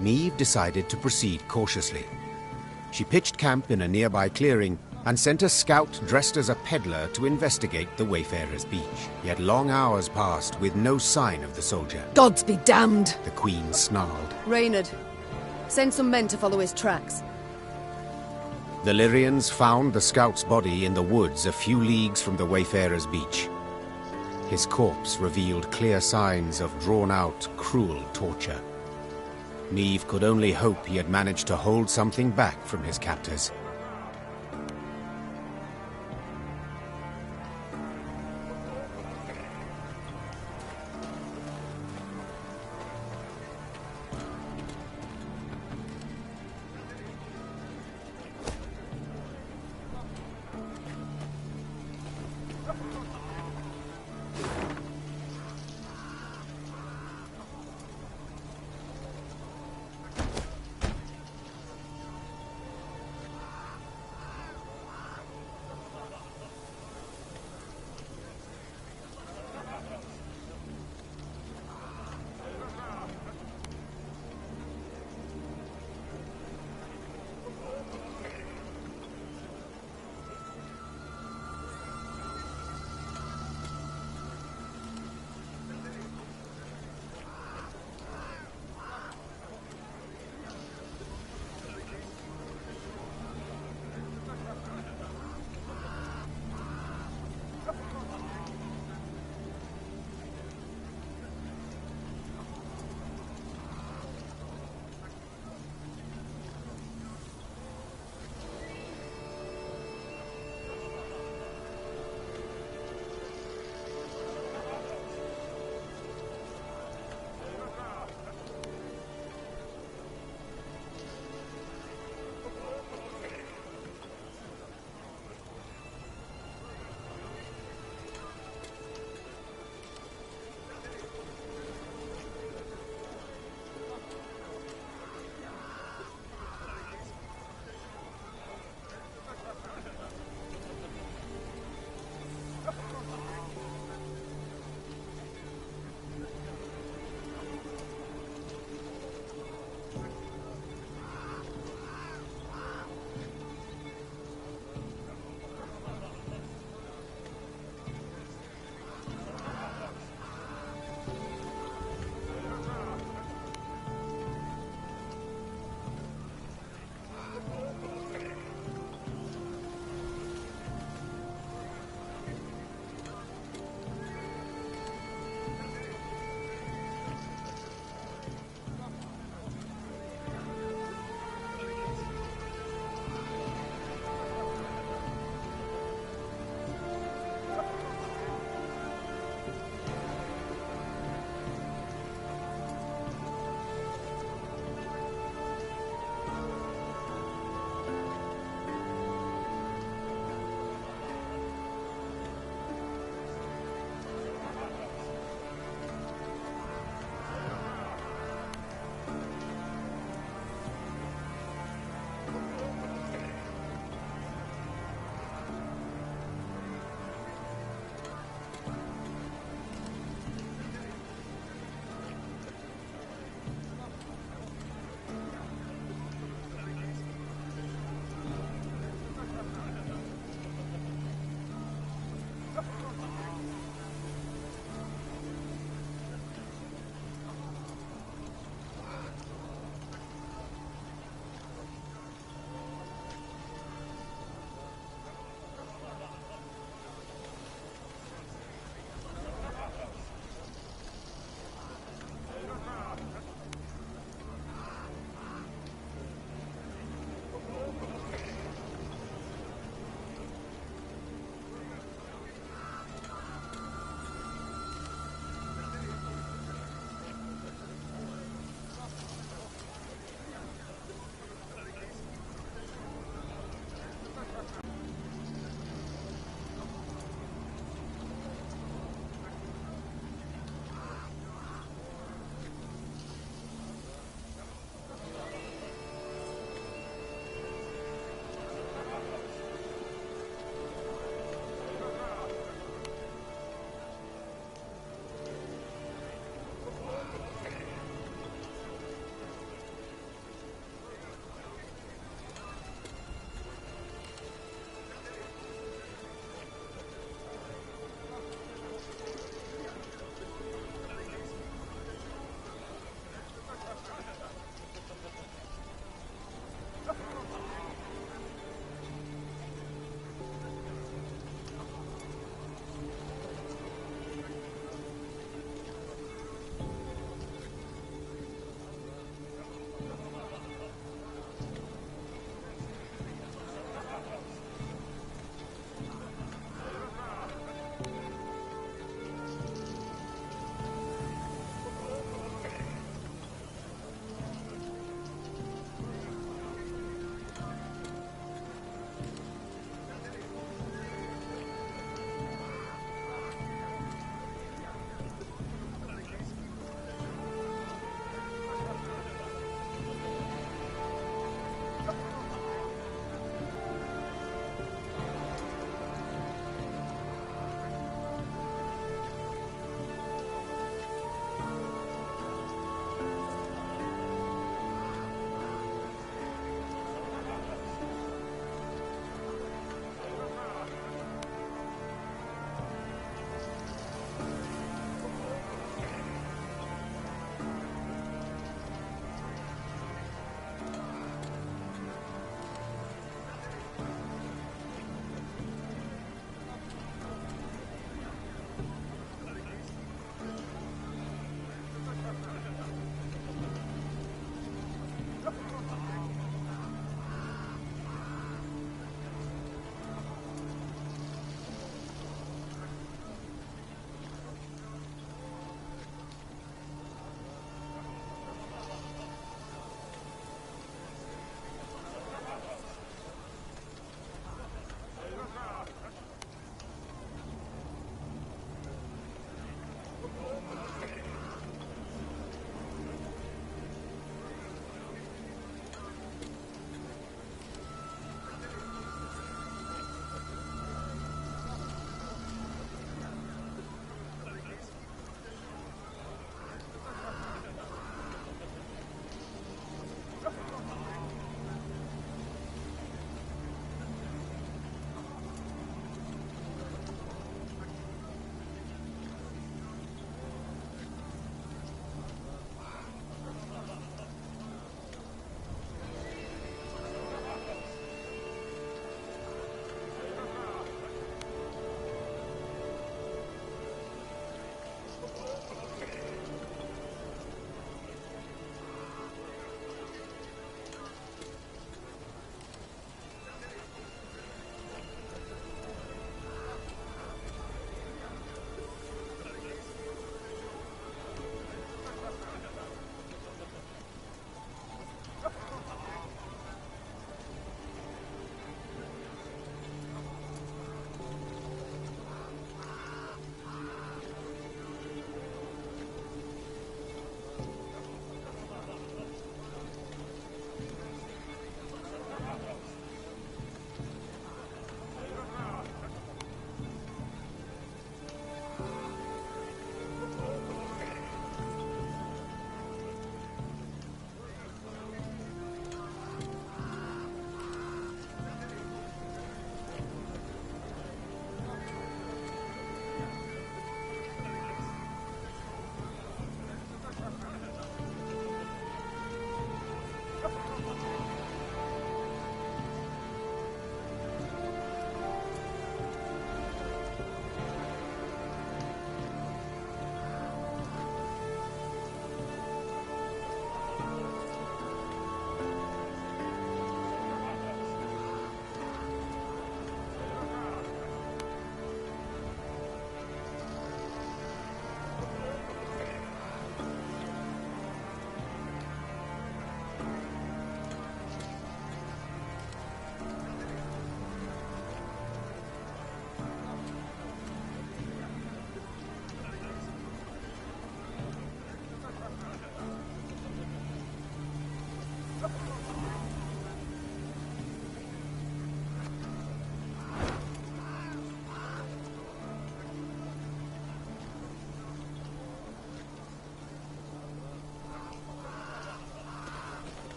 Neve decided to proceed cautiously. She pitched camp in a nearby clearing and sent a scout dressed as a peddler to investigate the Wayfarer's Beach. Yet long hours passed with no sign of the soldier. Gods be damned! The Queen snarled. Reynard, send some men to follow his tracks. The Lyrians found the scout's body in the woods a few leagues from the Wayfarer's Beach. His corpse revealed clear signs of drawn-out, cruel torture. Neve could only hope he had managed to hold something back from his captors.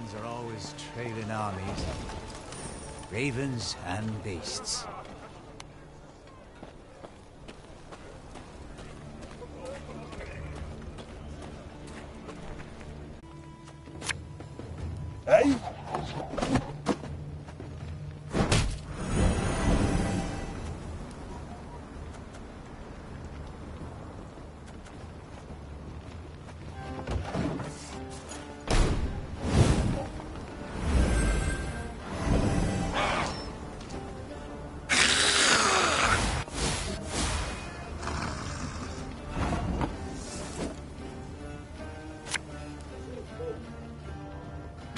Ravens are always trailing armies. Ravens and beasts. Hey?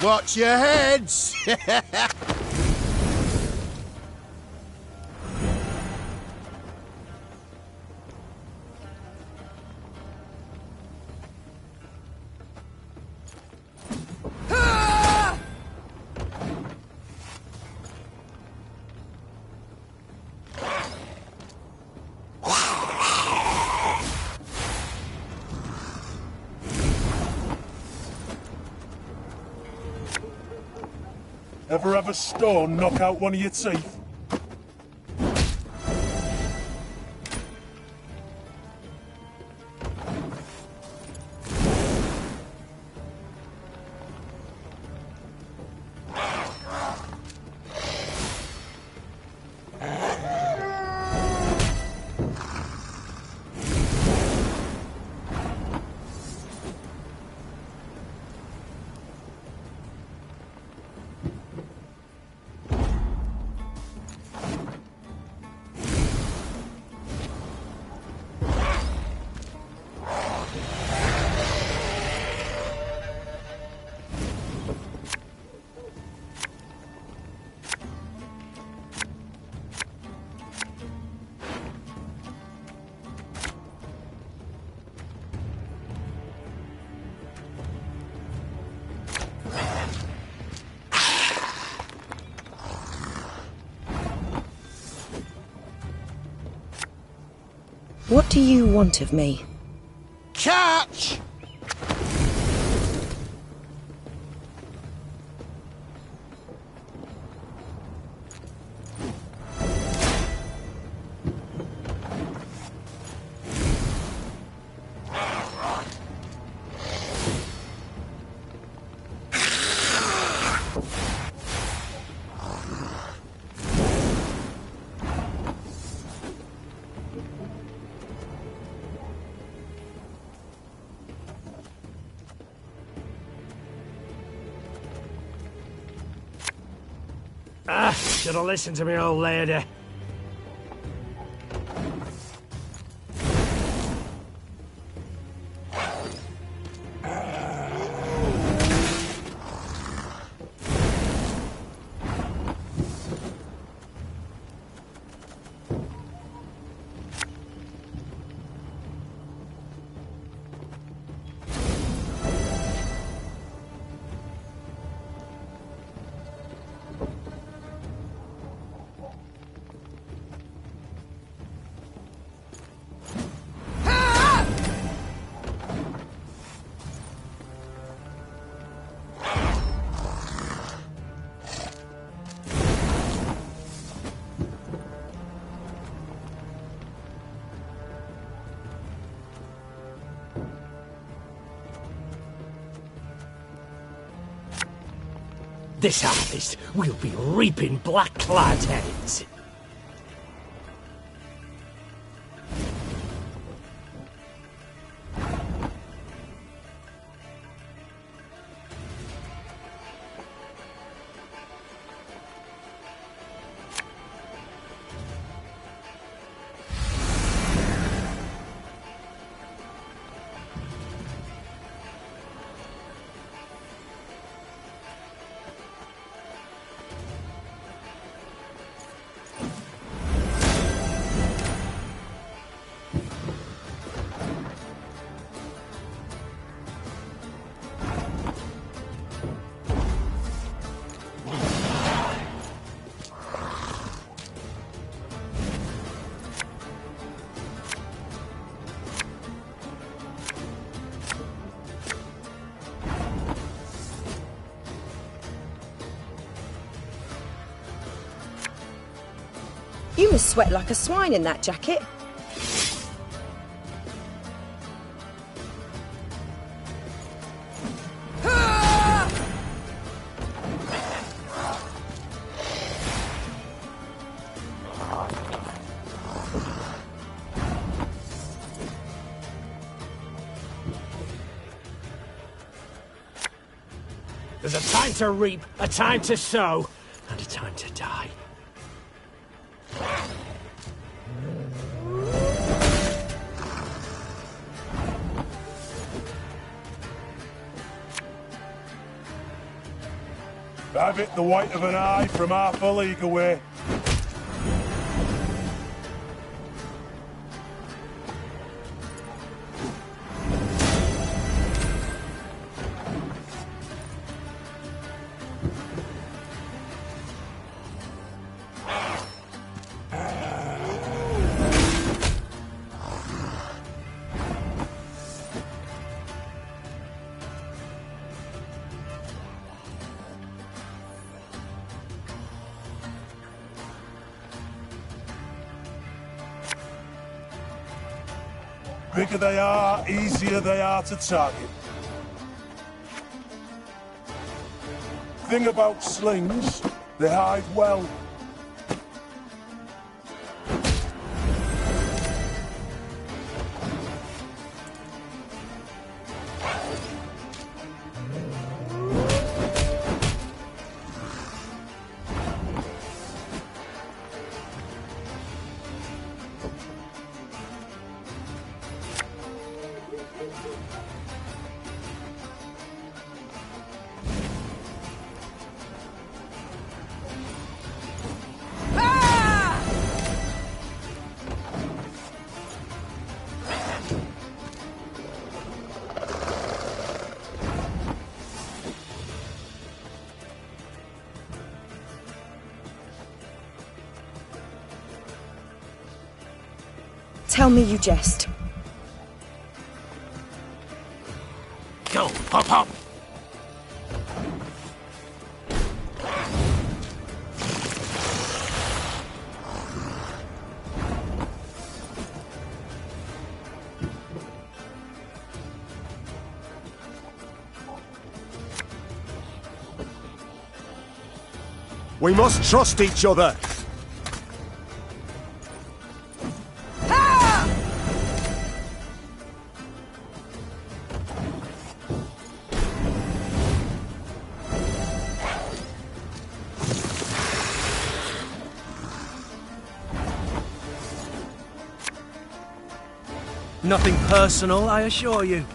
Watch your heads! Ever have a stone knock out one of your teeth? What do you want of me? Catch! Should have listened to me old lady. This harvest, we'll be reaping black-clad heads. You must sweat like a swine in that jacket. There's a time to reap, a time to sow, and a time to die. I've hit the white of an eye from half a league away. Bigger they are, easier they are to target. Thing about slings, they hide well. Tell me you jest. Go, hop, hop! We must trust each other. Nothing personal, I assure you.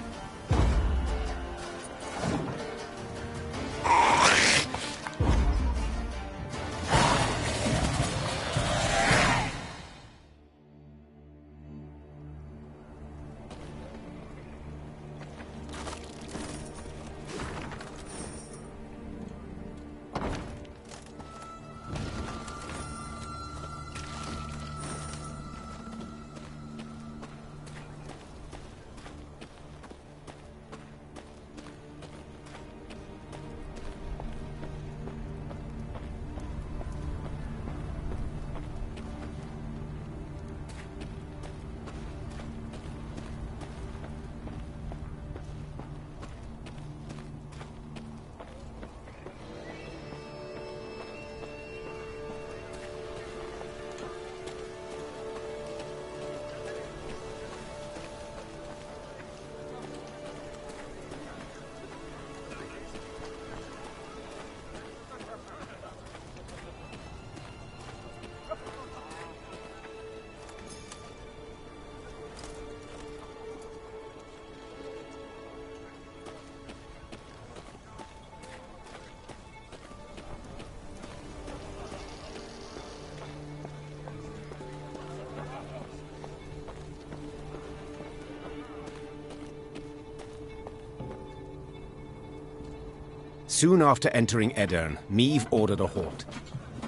Soon after entering Aedirn, Meve ordered a halt.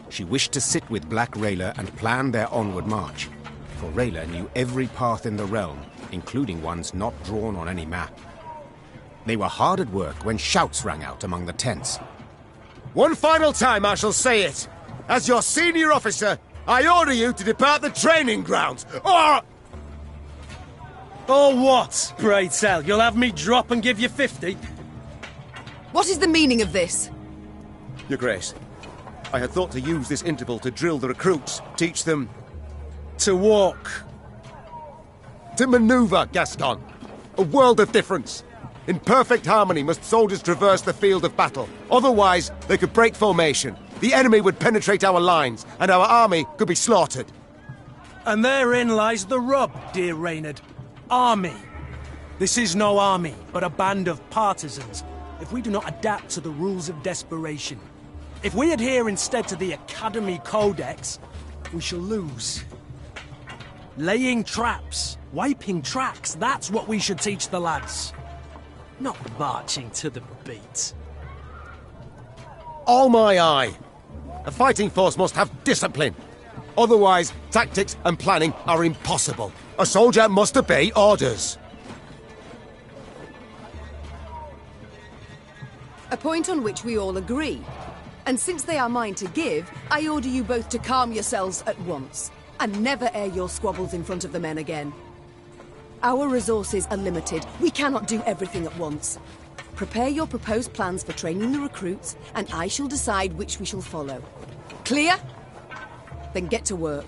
She wished to sit with Black Rayla and plan their onward march, for Rayla knew every path in the realm, including ones not drawn on any map. They were hard at work when shouts rang out among the tents. One final time I shall say it. As your senior officer, I order you to depart the training grounds, or... Or what, pray tell? You'll have me drop and give you 50? What is the meaning of this? Your Grace, I had thought to use this interval to drill the recruits, teach them... To walk. to maneuver, Gaston. A world of difference. In perfect harmony must soldiers traverse the field of battle. Otherwise, they could break formation. The enemy would penetrate our lines, and our army could be slaughtered. And therein lies the rub, dear Reynard. Army. This is no army, but a band of partisans. If we do not adapt to the rules of desperation, if we adhere instead to the Academy Codex, we shall lose. Laying traps, wiping tracks, that's what we should teach the lads. Not marching to the beat. All my eye. A fighting force must have discipline. Otherwise, tactics and planning are impossible. A soldier must obey orders. A point on which we all agree. And since they are mine to give, I order you both to calm yourselves at once, and never air your squabbles in front of the men again. Our resources are limited. We cannot do everything at once. Prepare your proposed plans for training the recruits, and I shall decide which we shall follow. Clear? Then get to work.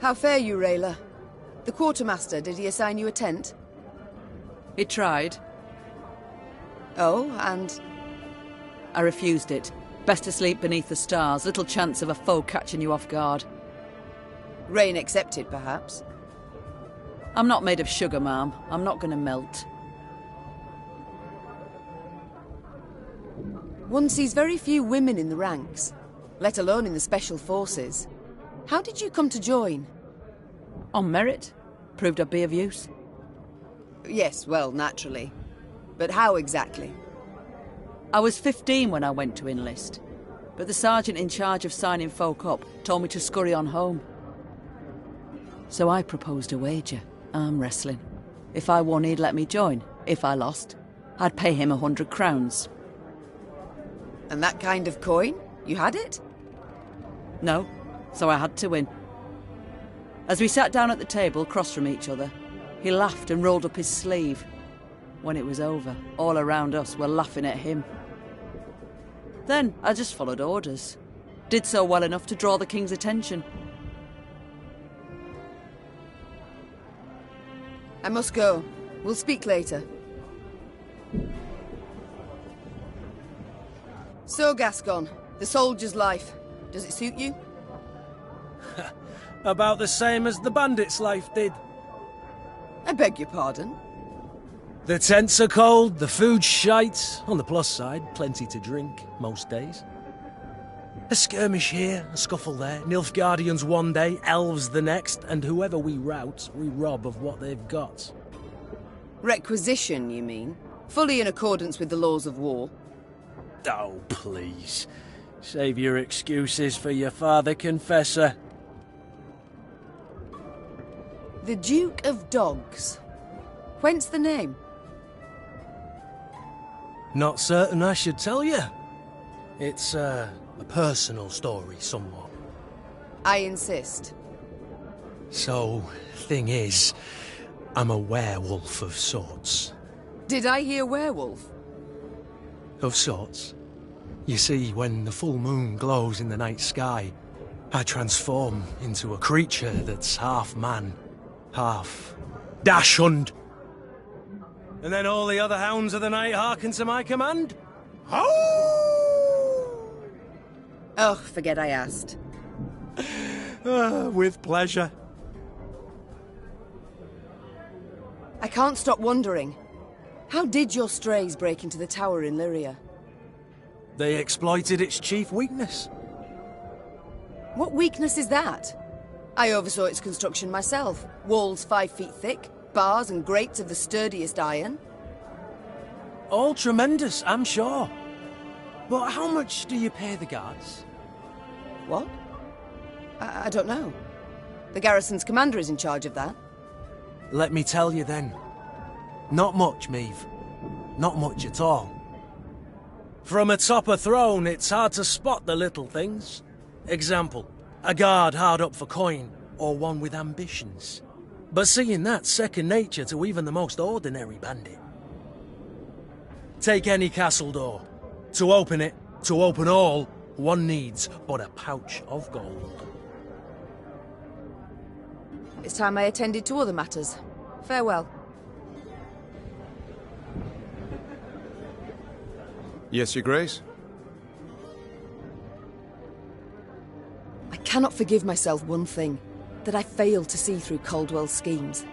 How fare you, Rayla? The quartermaster, did he assign you a tent? He tried. Oh, and? I refused it. Best to sleep beneath the stars, little chance of a foe catching you off guard. Rain accepted, perhaps? I'm not made of sugar, ma'am. I'm not gonna melt. One sees very few women in the ranks, let alone in the special forces. How did you come to join? On merit. Proved I'd be of use. Yes, well, naturally. But how exactly? I was 15 when I went to enlist, but the sergeant in charge of signing folk up told me to scurry on home. So I proposed a wager, arm wrestling. If I won, he'd let me join. If I lost, I'd pay him 100 crowns. And that kind of coin? You had it? No, so I had to win. As we sat down at the table across from each other, he laughed and rolled up his sleeve. When it was over, all around us were laughing at him. Then I just followed orders. Did so well enough to draw the king's attention. I must go. We'll speak later. So, Gascon, the soldier's life. Does it suit you? About the same as the bandit's life did. I beg your pardon? The tents are cold, the food's shite. On the plus side, plenty to drink, most days. A skirmish here, a scuffle there, Nilfgaardians one day, elves the next, and whoever we rout, we rob of what they've got. Requisition, you mean? Fully in accordance with the laws of war. Oh, please. Save your excuses for your father confessor. The Duke of Dogs. Whence the name? Not certain I should tell you. It's, a personal story, somewhat. I insist. So, thing is, I'm a werewolf of sorts. Did I hear werewolf? Of sorts. You see, when the full moon glows in the night sky, I transform into a creature that's half man, half dachshund. And then all the other hounds of the night hearken to my command. Oh, forget I asked. With pleasure. I can't stop wondering. How did your strays break into the tower in Lyria? They exploited its chief weakness. What weakness is that? I oversaw its construction myself. Walls 5 feet thick, bars and grates of the sturdiest iron. All tremendous, I'm sure. But how much do you pay the guards? What? I don't know. The garrison's commander is in charge of that. Let me tell you then. Not much, Maeve. Not much at all. From atop a throne, it's hard to spot the little things. Example, a guard hard up for coin, or one with ambitions. But seeing that's second nature to even the most ordinary bandit. Take any castle door. To open it, to open all, one needs but a pouch of gold. It's time I attended to other matters. Farewell. Yes, Your Grace? I cannot forgive myself one thing. That I failed to see through Caldwell's schemes.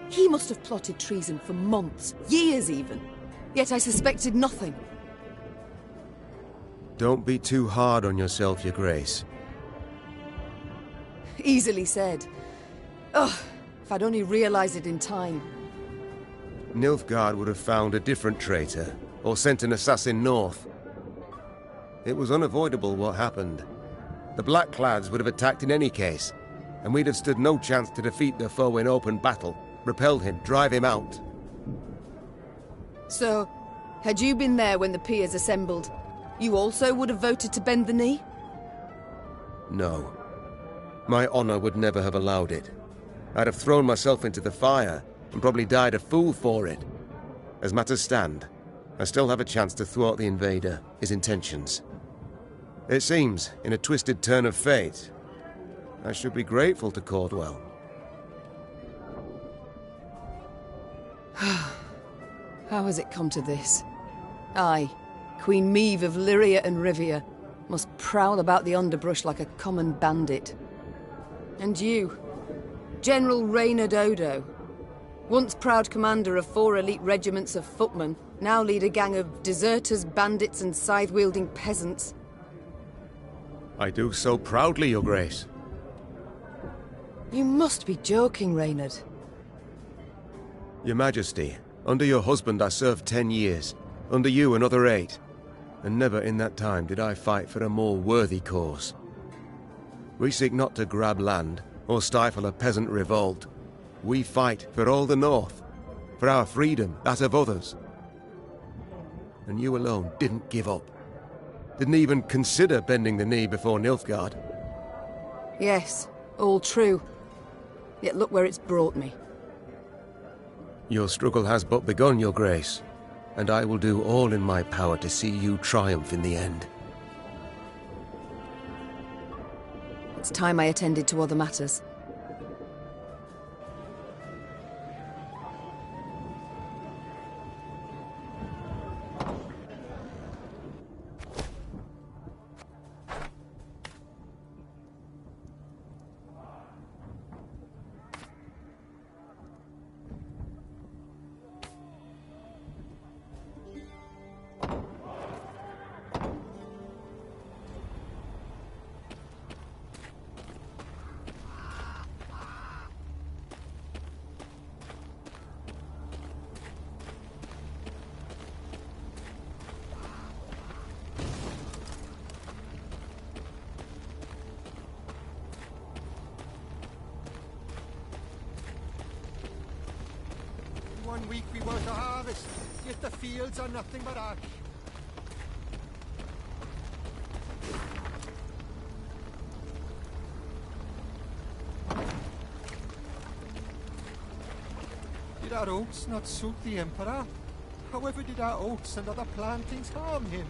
He must have plotted treason for months, years even. Yet I suspected nothing. Don't be too hard on yourself, Your Grace. Easily said. Ugh, if I'd only realized it in time. Nilfgaard would have found a different traitor, or sent an assassin north. It was unavoidable what happened. The Blackclads would have attacked in any case, and we'd have stood no chance to defeat the foe in open battle, repel him, drive him out. So, had you been there when the peers assembled, you also would have voted to bend the knee? No. My honor would never have allowed it. I'd have thrown myself into the fire, and probably died a fool for it. As matters stand, I still have a chance to thwart the invader, his intentions. It seems, in a twisted turn of fate, I should be grateful to Cordwell. How has it come to this? I, Queen Meve of Lyria and Rivia, must prowl about the underbrush like a common bandit. And you, General Raiyan Dodo, once proud commander of 4 elite regiments of footmen, now lead a gang of deserters, bandits and scythe-wielding peasants. I do so proudly, Your Grace. You must be joking, Raiyan. Your Majesty, under your husband I served 10 years, under you another 8, and never in that time did I fight for a more worthy cause. We seek not to grab land, or stifle a peasant revolt. We fight for all the North, for our freedom, that of others. And you alone didn't give up. Didn't even consider bending the knee before Nilfgaard. Yes, all true. Yet look where it's brought me. Your struggle has but begun, Your Grace, and I will do all in my power to see you triumph in the end. It's time I attended to other matters. One week we were to harvest, yet the fields are nothing but ash. Did our oats not suit the Emperor? However did our oats and other plantings harm him?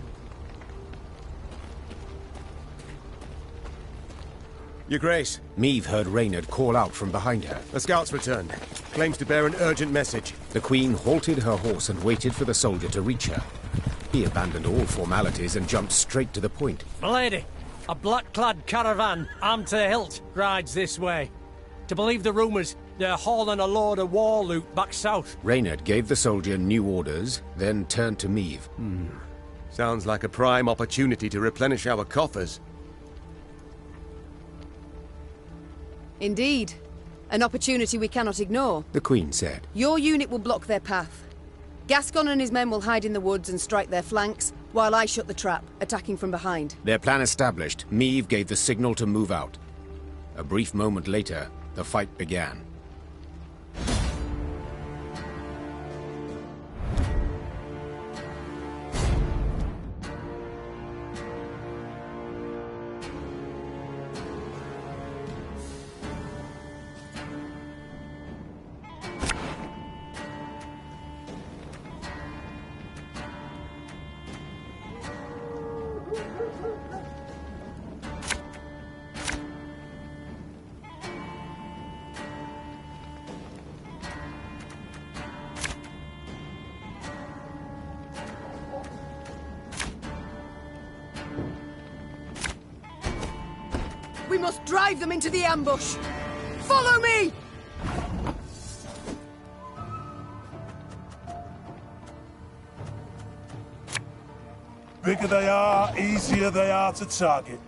Your Grace. Meve heard Raiyan call out from behind her. A scout's returned. Claims to bear an urgent message. The Queen halted her horse and waited for the soldier to reach her. He abandoned all formalities and jumped straight to the point. Milady, a black-clad caravan, armed to the hilt, rides this way. To believe the rumours, they're hauling a load of war loot back south. Raiyan gave the soldier new orders, then turned to Meve. Sounds like a prime opportunity to replenish our coffers. Indeed. An opportunity we cannot ignore. The Queen said. Your unit will block their path. Gascon and his men will hide in the woods and strike their flanks, while I shut the trap, attacking from behind. Their plan established, Meve gave the signal to move out. A brief moment later, the fight began. We must drive them into the ambush! Follow me! Bigger they are, easier they are to target.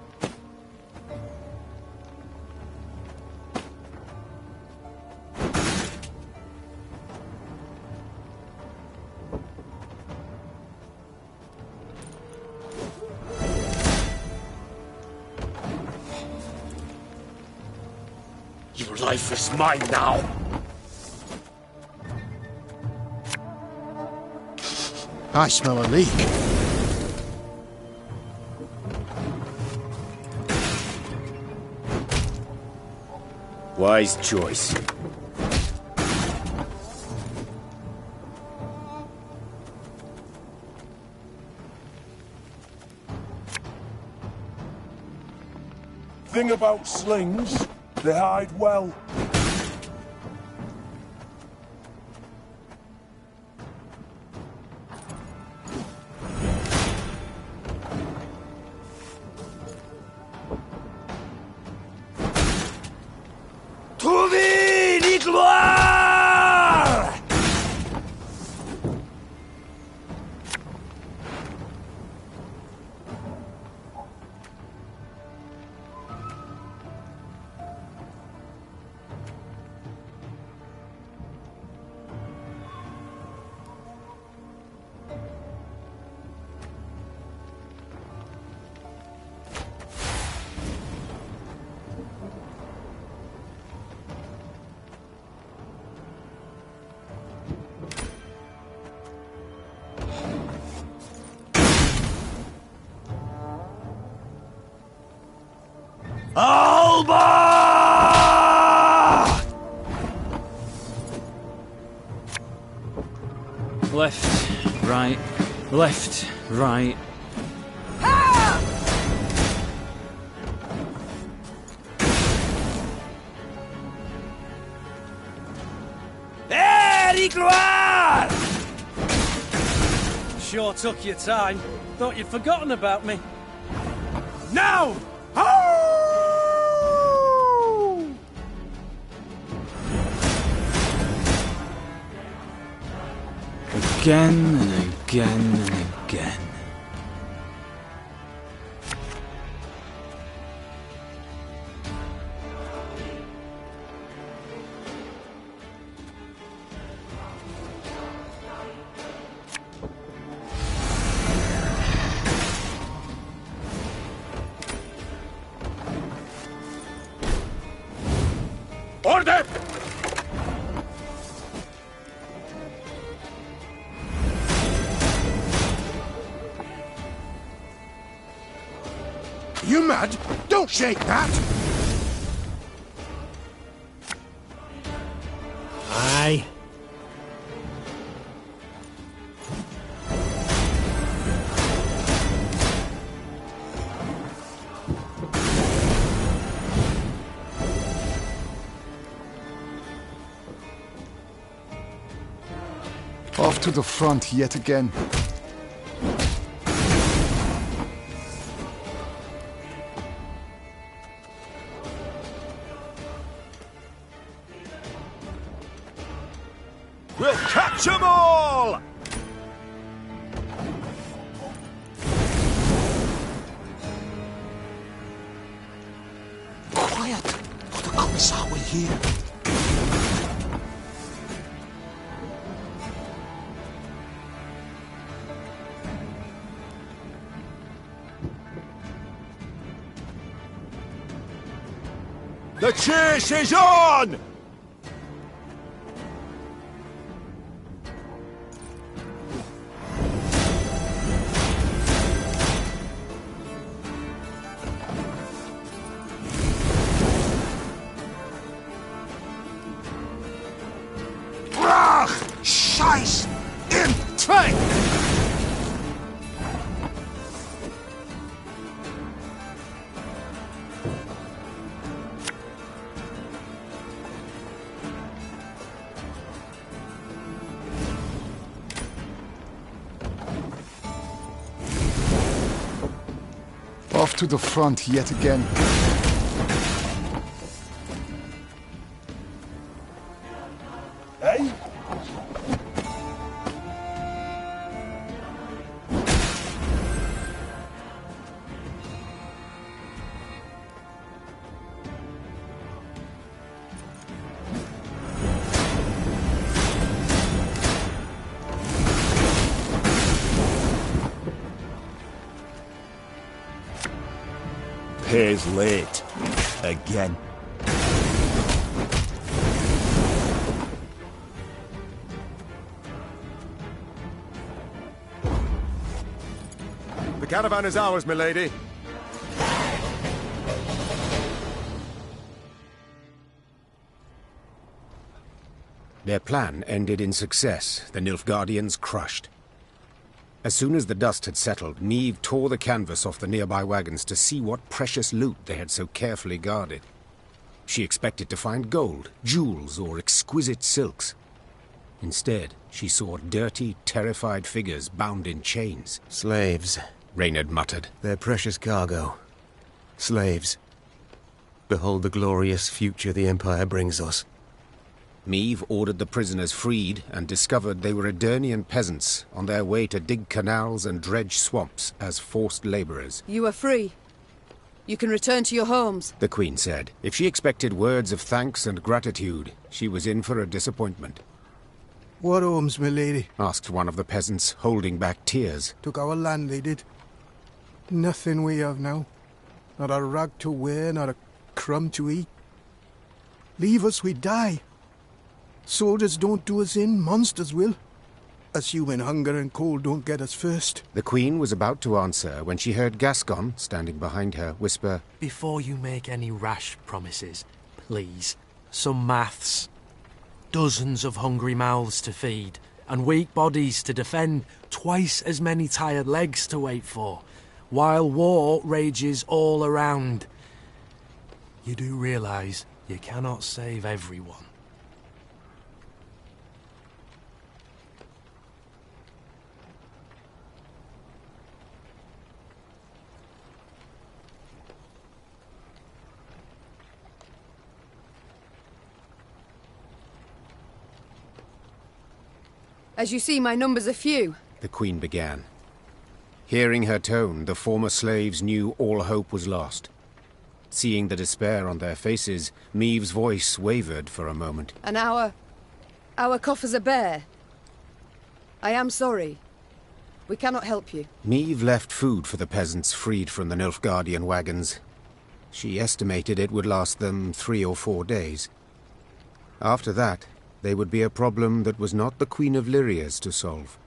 Your life is mine now. I smell a leak. Wise choice. Thing about slings, They hide well. Left, right, left, right. Sure took your time. Thought you'd forgotten about me. Now! Again and again and again. Order! You mad? Don't shake that! Aye. Off to the front yet again. We'll catch them all! Quiet! For the Commissar will hear. The chase is on! Scheiß! Im Train! Off to the front yet again. Hey? Pays late. Again. The caravan is ours, milady. Their plan ended in success, the Nilfgaardians crushed. As soon as the dust had settled, Neve tore the canvas off the nearby wagons to see what precious loot they had so carefully guarded. She expected to find gold, jewels, or exquisite silks. Instead, she saw dirty, terrified figures bound in chains. Slaves, Reynard muttered. Their precious cargo. Slaves. Behold the glorious future the Empire brings us. Meve ordered the prisoners freed and discovered they were Aedirnian peasants on their way to dig canals and dredge swamps as forced labourers. You are free. You can return to your homes, The Queen said. If she expected words of thanks and gratitude, she was in for a disappointment. What homes, my lady? Asked one of the peasants, holding back tears. Took our land, they did. Nothing we have now. Not a rag to wear, not a crumb to eat. Leave us, we die. Soldiers don't do us in, monsters will. Us human hunger and cold don't get us first. The Queen was about to answer when she heard Gascon, standing behind her, whisper, Before you make any rash promises, please, some maths. Dozens of hungry mouths to feed, and weak bodies to defend, twice as many tired legs to wait for, while war rages all around. You do realise you cannot save everyone. As you see, my numbers are few. the Queen began. Hearing her tone, the former slaves knew all hope was lost. Seeing the despair on their faces, Meve's voice wavered for a moment. And our coffers are bare. I am sorry. We cannot help you. Meve left food for the peasants freed from the Nilfgaardian wagons. She estimated it would last them 3 or 4 days. After that, they would be a problem that was not the Queen of Lyria's to solve.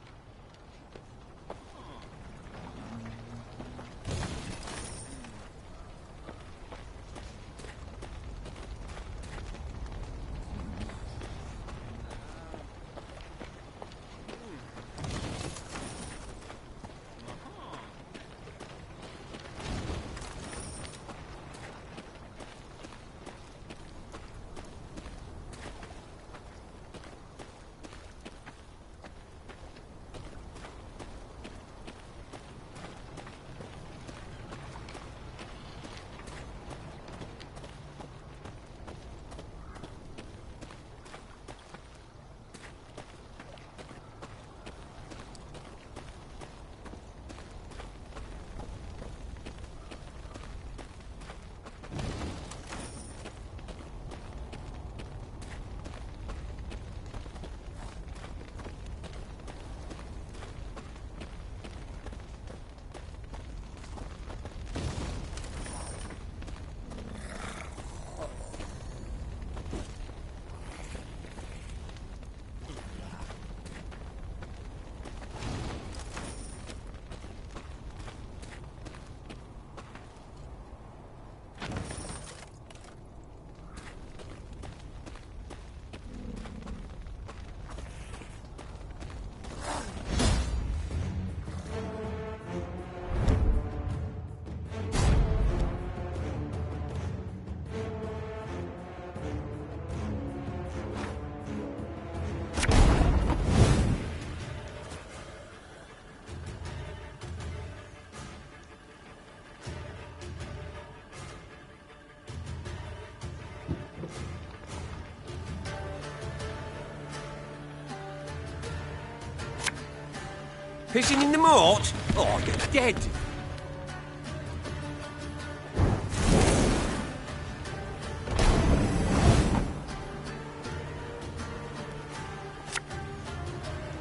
Pissing in the moat? Oh, you're dead.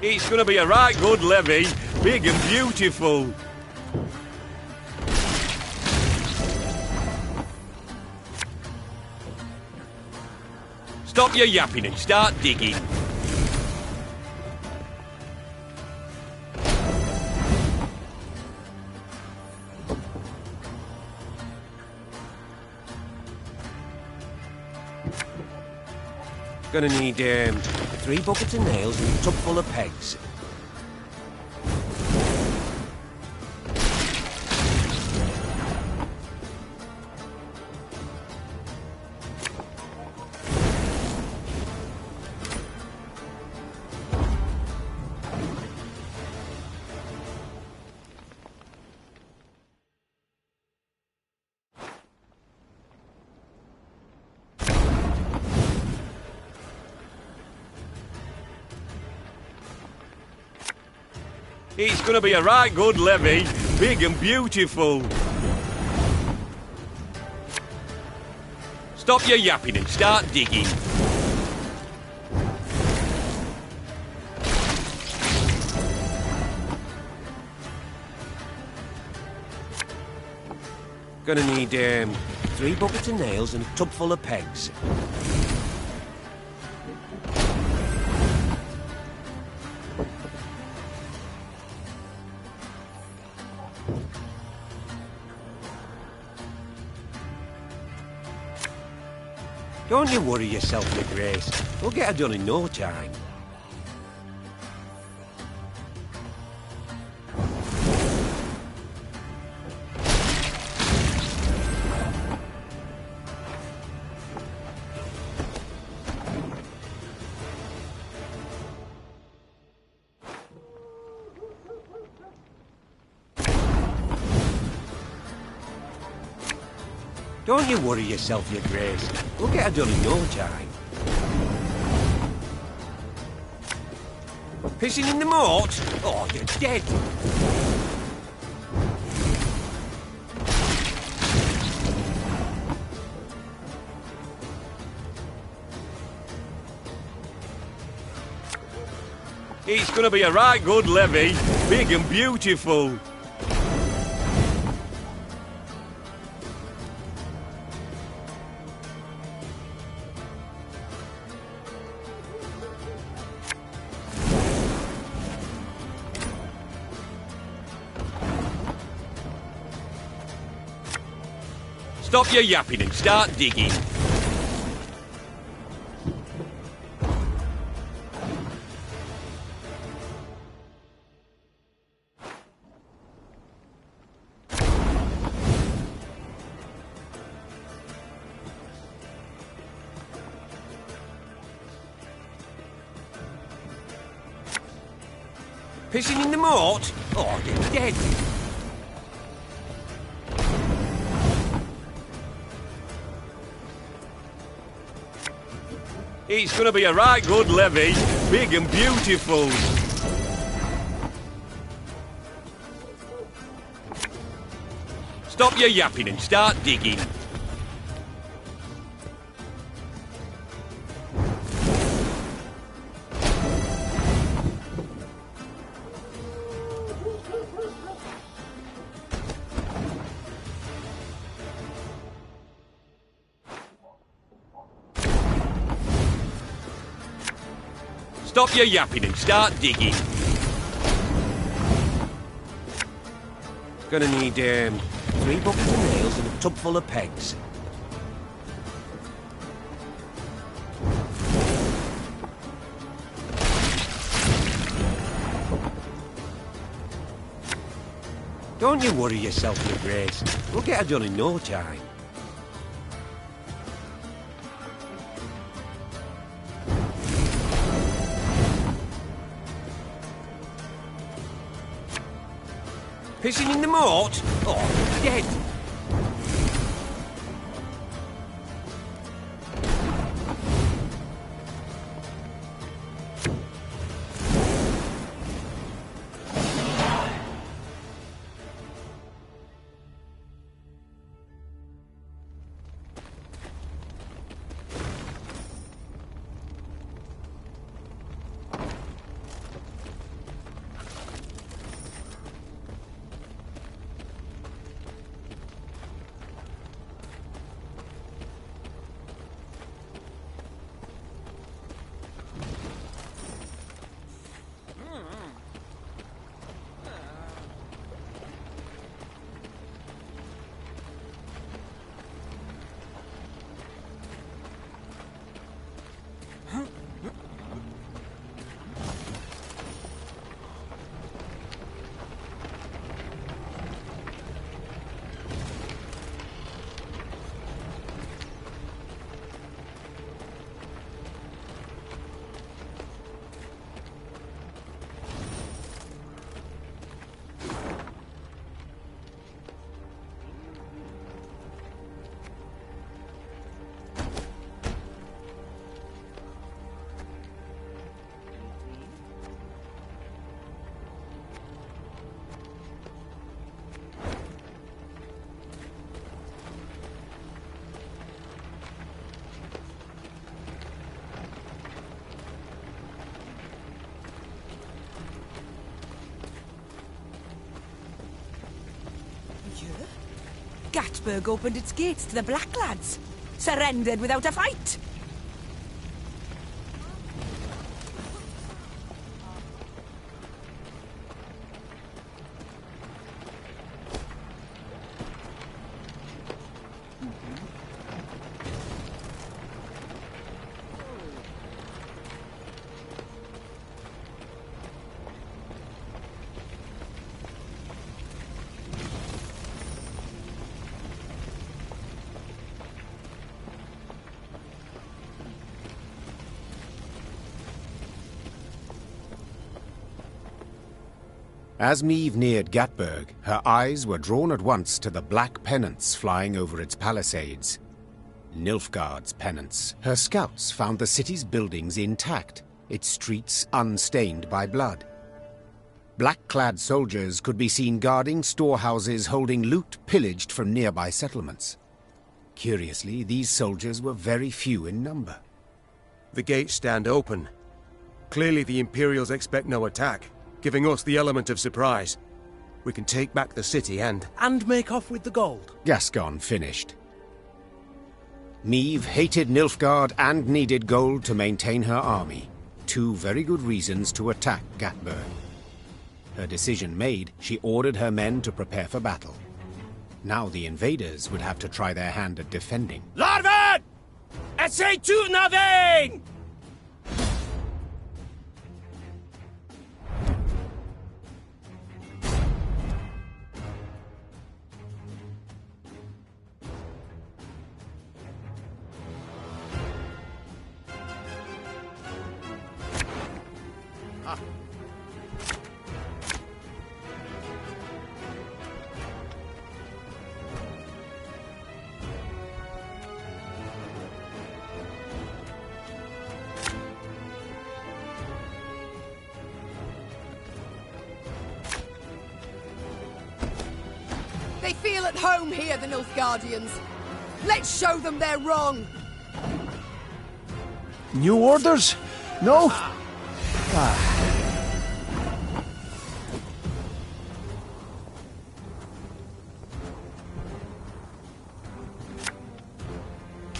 It's gonna be a right good levy, big and beautiful. Stop your yapping and start digging. Gonna need 3 buckets of nails and a tub full of pegs. It's gonna be a right good levy, big and beautiful. Stop your yapping and start digging. Gonna need 3 buckets of nails and a tub full of pegs. Don't you worry yourself, Your Grace. We'll get her done in no time. Don't you worry yourself, Your Grace. We'll get her done in no time. Pissing in the moat? Oh, you're dead. It's gonna be a right good levy, big and beautiful. Stop your yapping and start digging. Pissing in the moat? Oh, you're dead. It's gonna be a right good levy, big and beautiful. Stop your yapping and start digging. Stop your yapping and start digging. Gonna need 3 buckets of nails and a tub full of pegs. Don't you worry yourself, Your Grace. We'll get her done in no time. Pissing in the moat? Oh, you're dead. Gatberg opened its gates to the Black Lads. Surrendered without a fight. As Meve neared Gatberg, her eyes were drawn at once to the black pennants flying over its palisades. Nilfgaard's pennants. Her scouts found the city's buildings intact, its streets unstained by blood. Black-clad soldiers could be seen guarding storehouses holding loot pillaged from nearby settlements. Curiously, these soldiers were very few in number. The gates stand open. Clearly the Imperials expect no attack, giving us the element of surprise. We can take back the city and make off with the gold. Gascon finished. Meve hated Nilfgaard and needed gold to maintain her army. Two very good reasons to attack Gatberg. Her decision made, she ordered her men to prepare for battle. Now the invaders would have to try their hand at defending. Larven! Essay to nothing! They feel at home here, the Nilfgaardians. Let's show them they're wrong. New orders? No?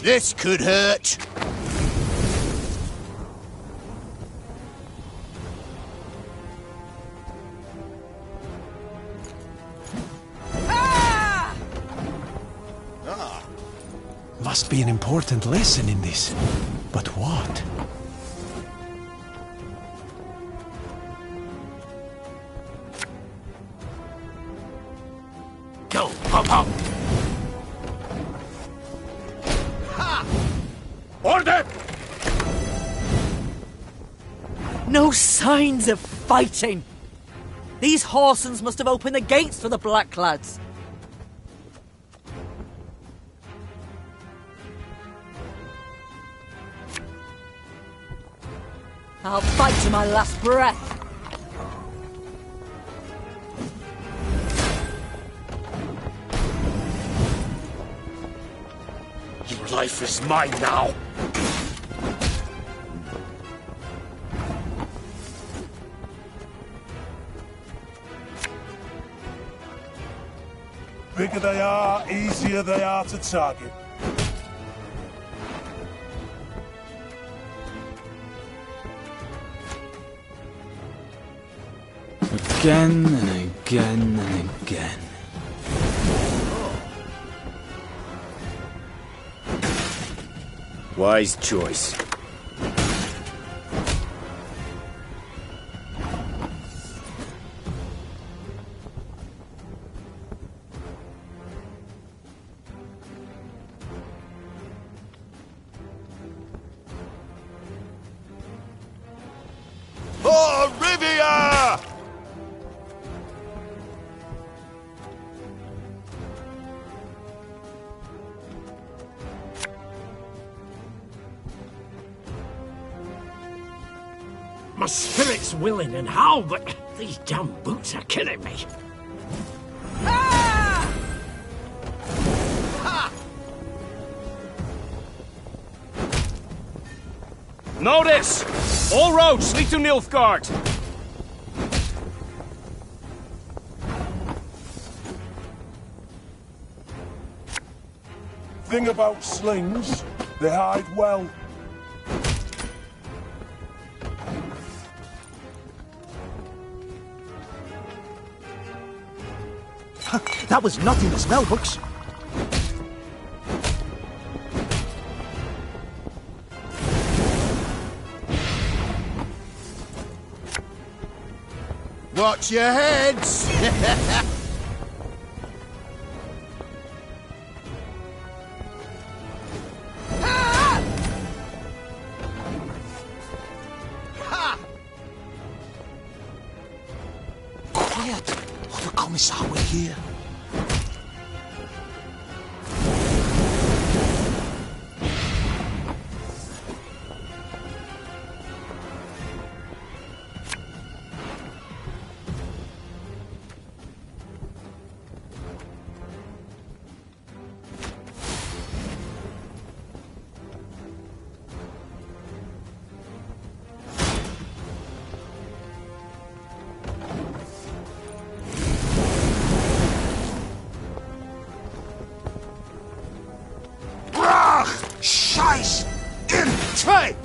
This could hurt. Must be an important lesson in this. But what? Go, hop, hop. Ha! Order! No signs of fighting! These Horsens must have opened the gates for the Black Lads. I'll fight to my last breath. Your life is mine now. Bigger they are, easier they are to target. Again and again and again. Wise choice. For Rivia! My spirit's willing and how, but these damn boots are killing me. Ah! Ha! Notice! All roads lead to Nilfgaard! Thing about slings, they hide well. That was not in the spell books. Watch your heads! Quiet! Oh, the Commissar will hear. Scheiß! In Trade!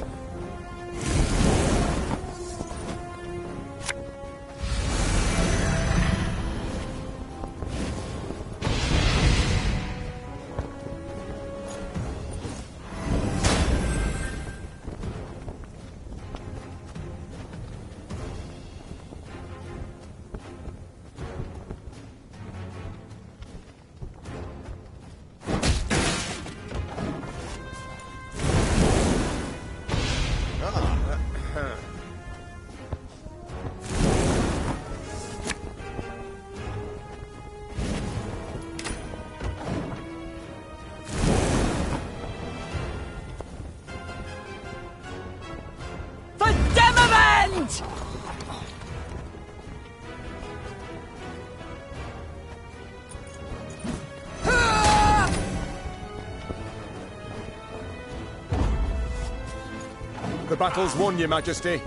The battle's won, Your Majesty.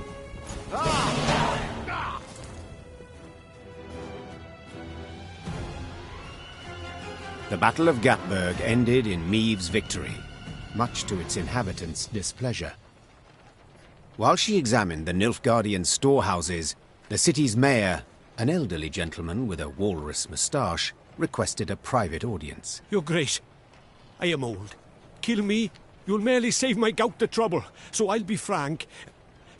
The Battle of Gatburg ended in Maeve's victory, much to its inhabitants' displeasure. While she examined the Nilfgaardian storehouses, the city's mayor, an elderly gentleman with a walrus moustache, requested a private audience. Your Grace, I am old. Kill me, you'll merely save my gout the trouble, so I'll be frank.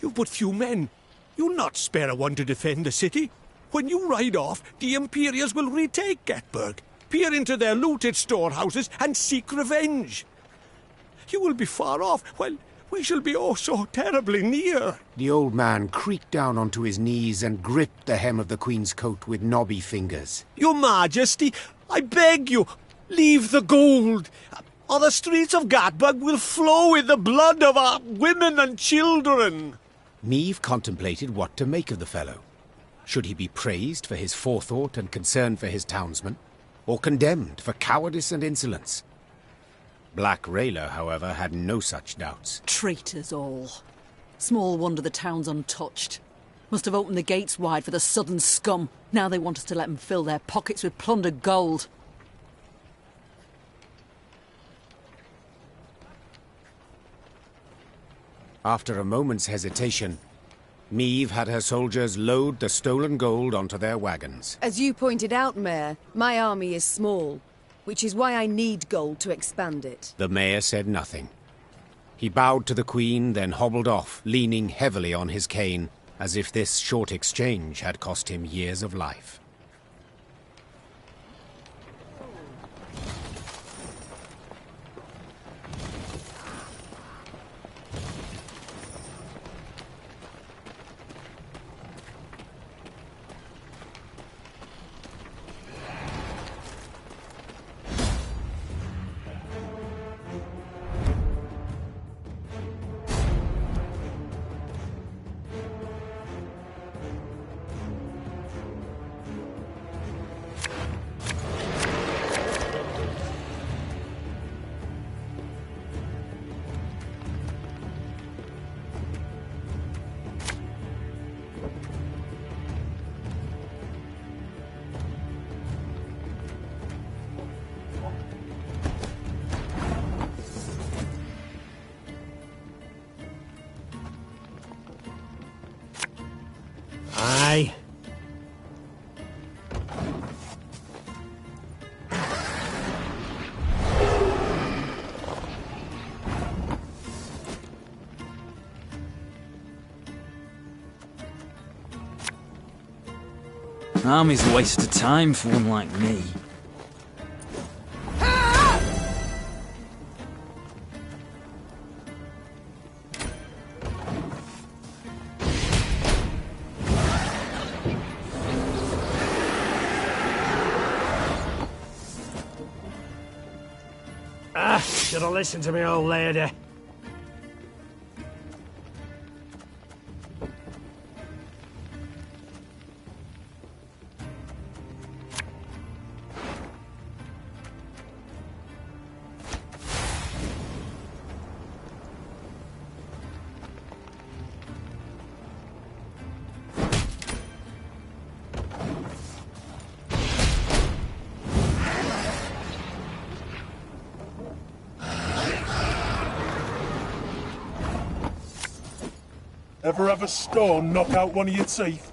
You've but few men. You'll not spare a one to defend the city. When you ride off, the Imperials will retake Gatburg, peer into their looted storehouses, and seek revenge. You will be far off, while we shall be oh so terribly near. The old man creaked down onto his knees and gripped the hem of the Queen's coat with knobby fingers. Your Majesty, I beg you, leave the gold, or the streets of Gatburg will flow with the blood of our women and children. Maeve contemplated what to make of the fellow. Should he be praised for his forethought and concern for his townsmen, or condemned for cowardice and insolence? Black Rayla, however, had no such doubts. Traitors all. Small wonder the town's untouched. Must have opened the gates wide for the southern scum. Now they want us to let them fill their pockets with plundered gold. After a moment's hesitation, Maeve had her soldiers load the stolen gold onto their wagons. As you pointed out, Mayor, my army is small, which is why I need gold to expand it. The mayor said nothing. He bowed to the Queen, then hobbled off, leaning heavily on his cane, as if this short exchange had cost him years of life. Army's a waste of time for one like me. Should have listened to me old lady. Ever have a stone knock out one of your teeth?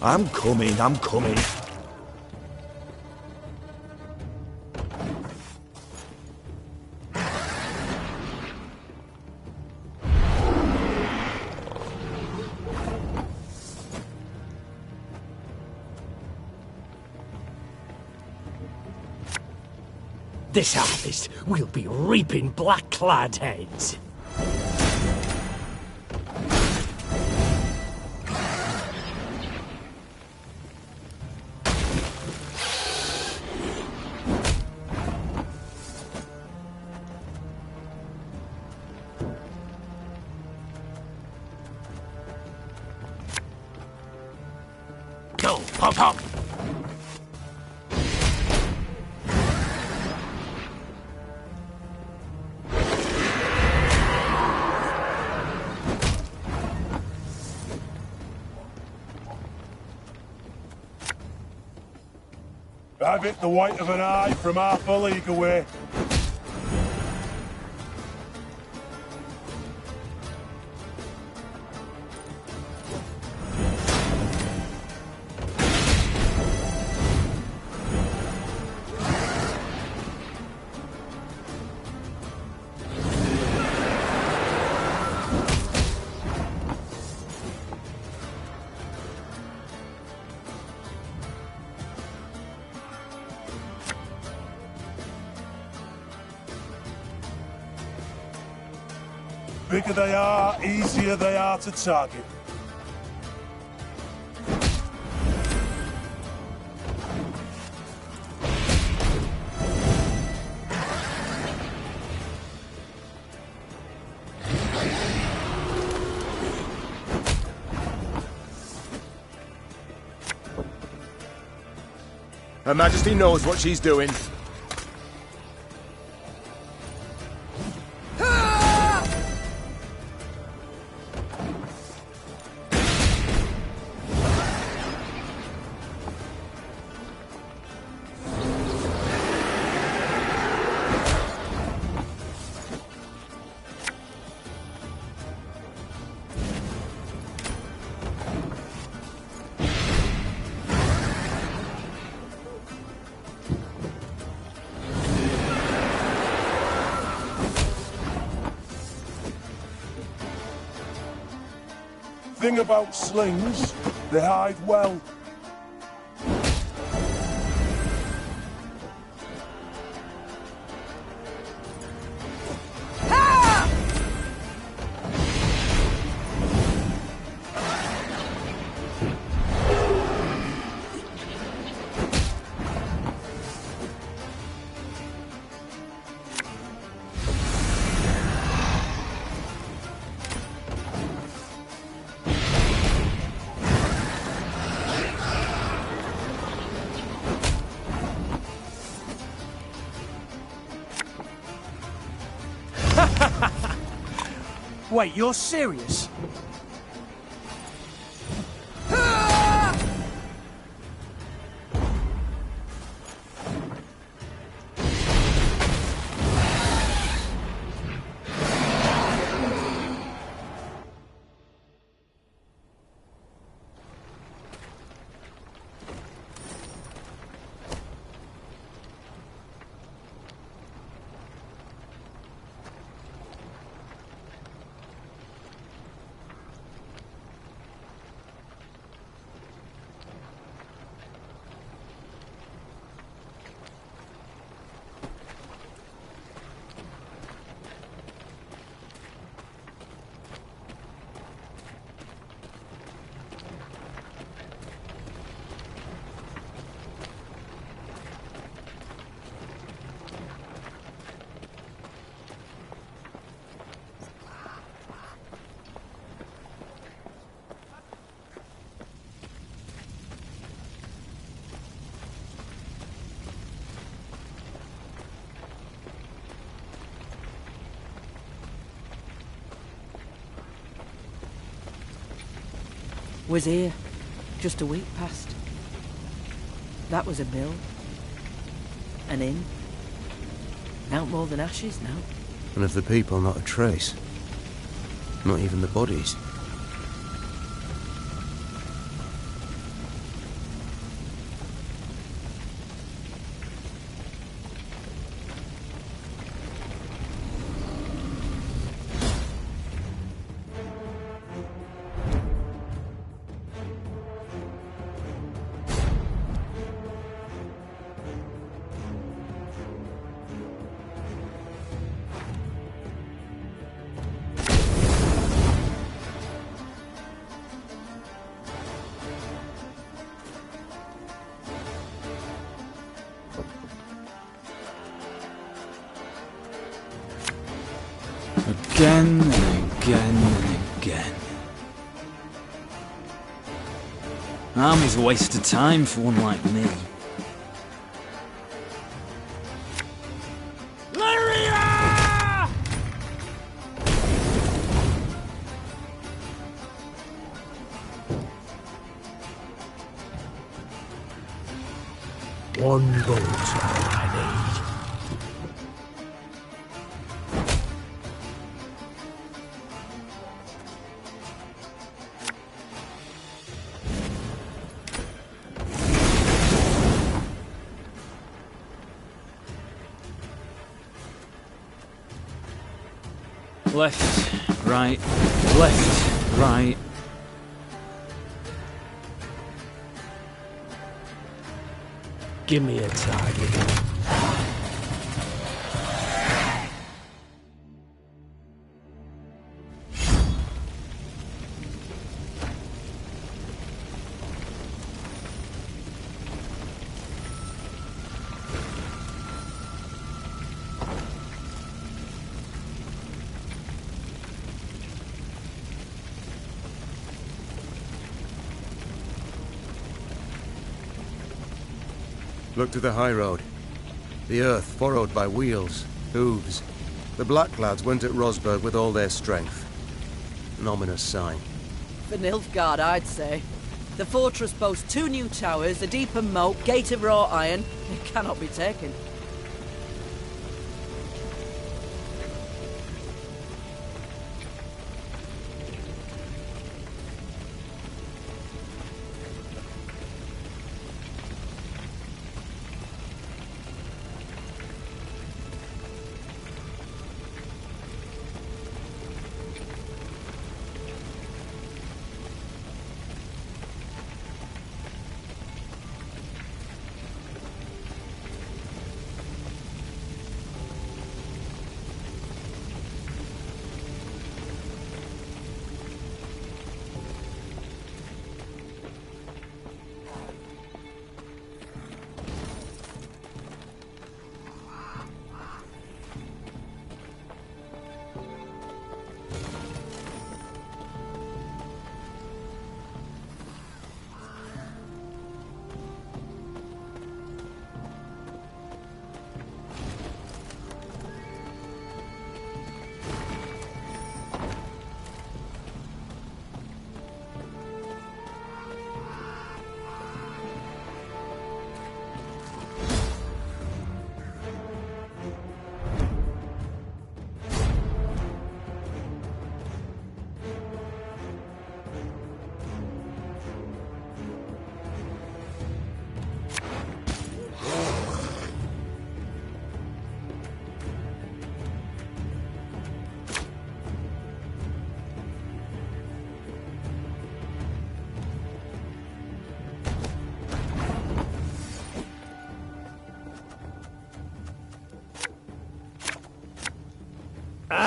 I'm coming, I'm coming. This harvest, we'll be reaping black-clad heads. Go, hop, hop! I've hit the white of an eye from half a league away. Bigger they are, easier they are to target. Her Majesty knows what she's doing. Thing about slings, they hide well. Wait, you're serious? Was here just a week past. That was a mill. An inn. Out more than ashes now. And of the people, not a trace. Not even the bodies. Again and again and again. Army's a waste of time for one like me. One boat I need. Left, right, left, right. Give me a target. Look to the high road. The earth furrowed by wheels, hooves. The Blacklads went at Rosberg with all their strength. An ominous sign. For Nilfgaard, I'd say. The fortress boasts 2 new towers, a deeper moat, gate of wrought iron. It cannot be taken.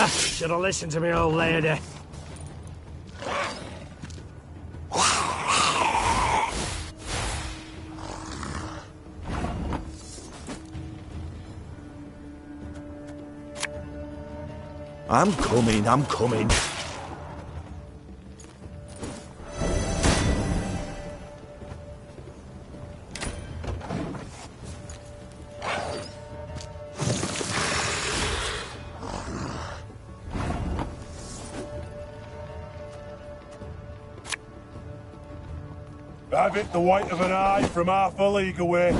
Should have listened to me old lady. I'm coming, I'm coming. Have it the white of an eye from half a league away.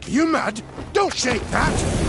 Are you mad? Don't shake that!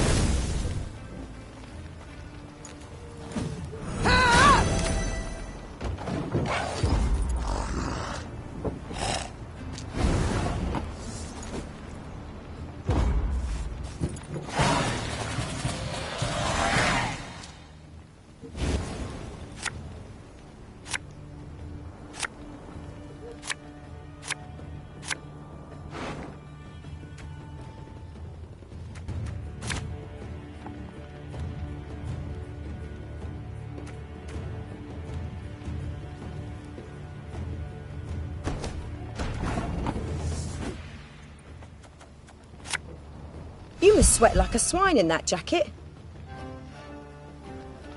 You must sweat like a swine in that jacket.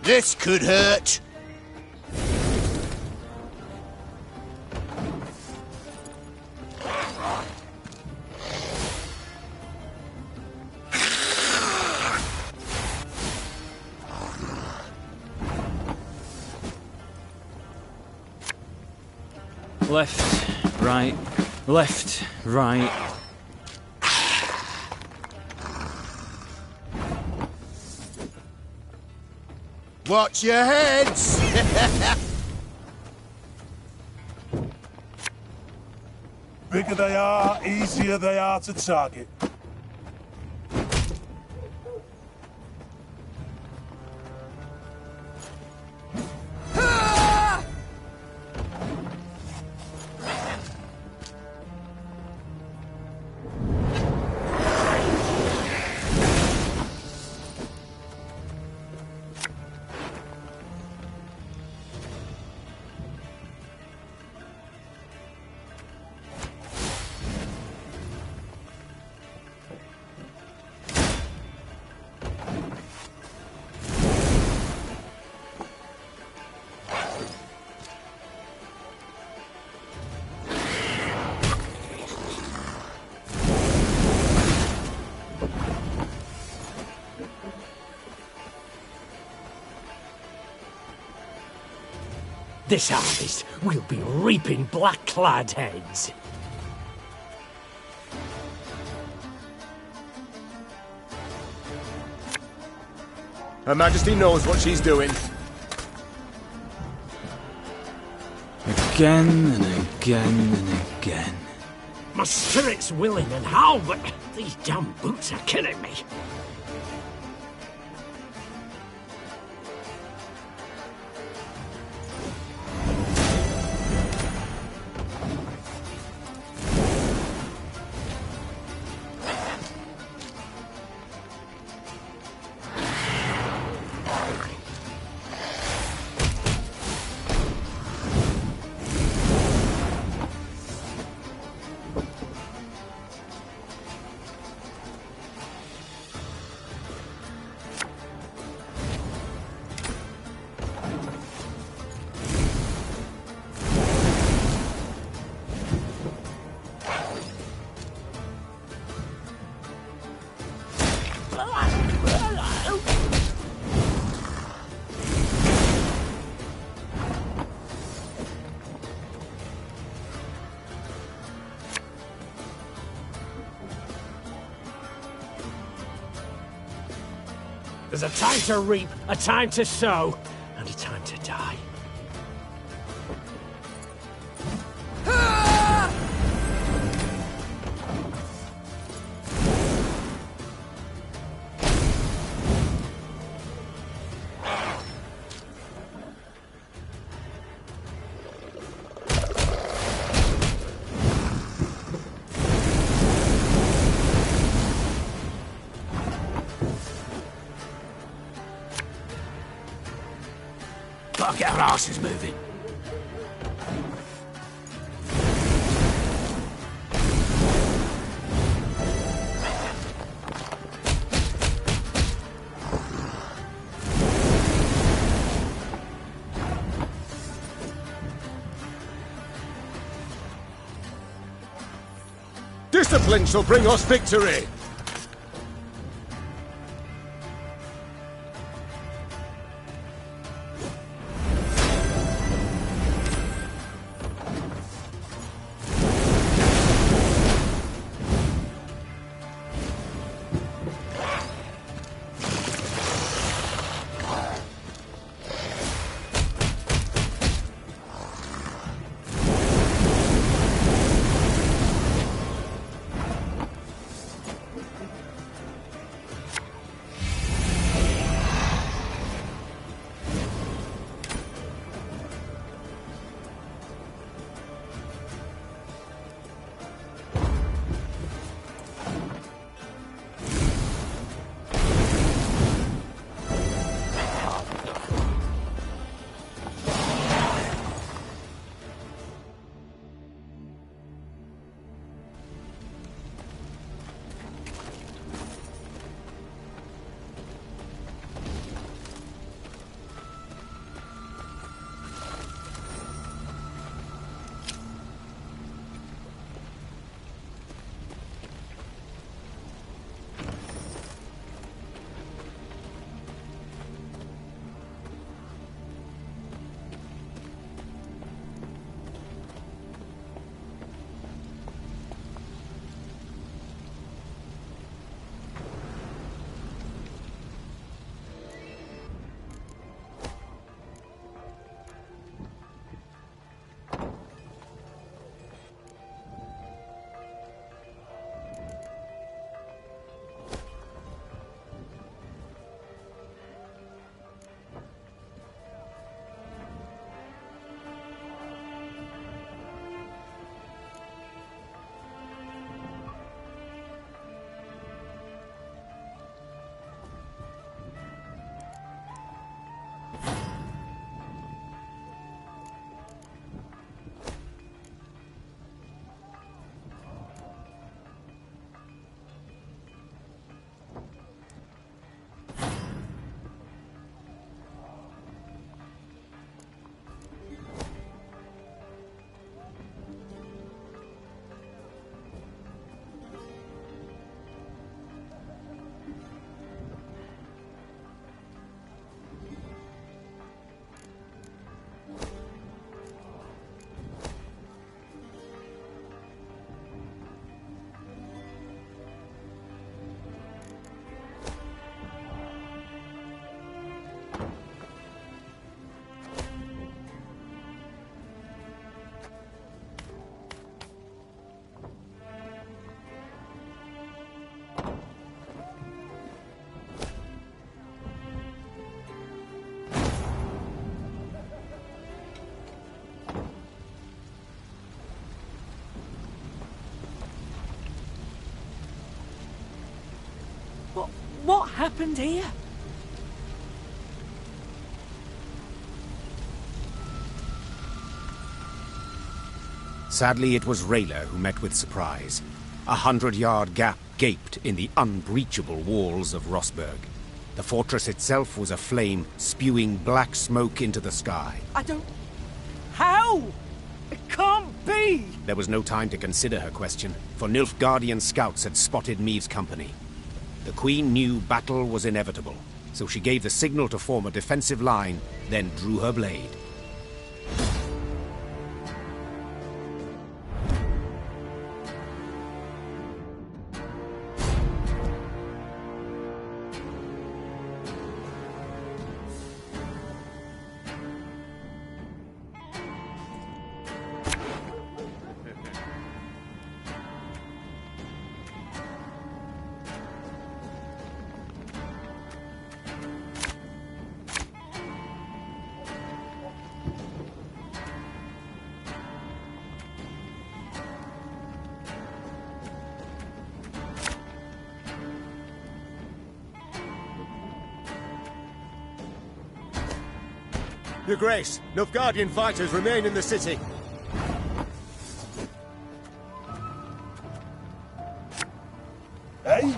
This could hurt. Left, right, left, right. Watch your heads! Bigger they are, easier they are to target. This harvest, we'll be reaping black-clad heads. Her Majesty knows what she's doing. Again and again and again. My spirit's willing and how, but these damn boots are killing me. There's a time to reap, a time to sow, and a time to die. Gotta get our asses moving. Discipline shall bring us victory! What happened here? Sadly, it was Rayla who met with surprise. 100-yard gap gaped in the unbreachable walls of Rosberg. The fortress itself was aflame, spewing black smoke into the sky. I don't... How? It can't be! There was no time to consider her question, for Nilfgaardian scouts had spotted Meave's company. The Queen knew battle was inevitable, so she gave the signal to form a defensive line, then drew her blade. Your Grace, Nilfgaardian fighters remain in the city. Hey?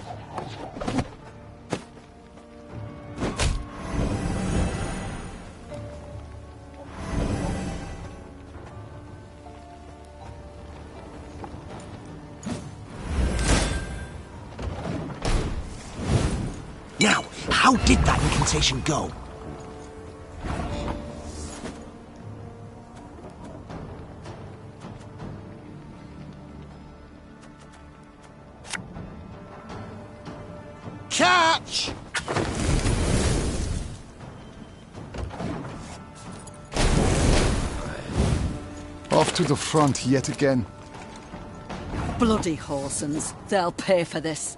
Now, how did that incantation go? Catch! Off to the front yet again. Bloody Horsens. They'll pay for this.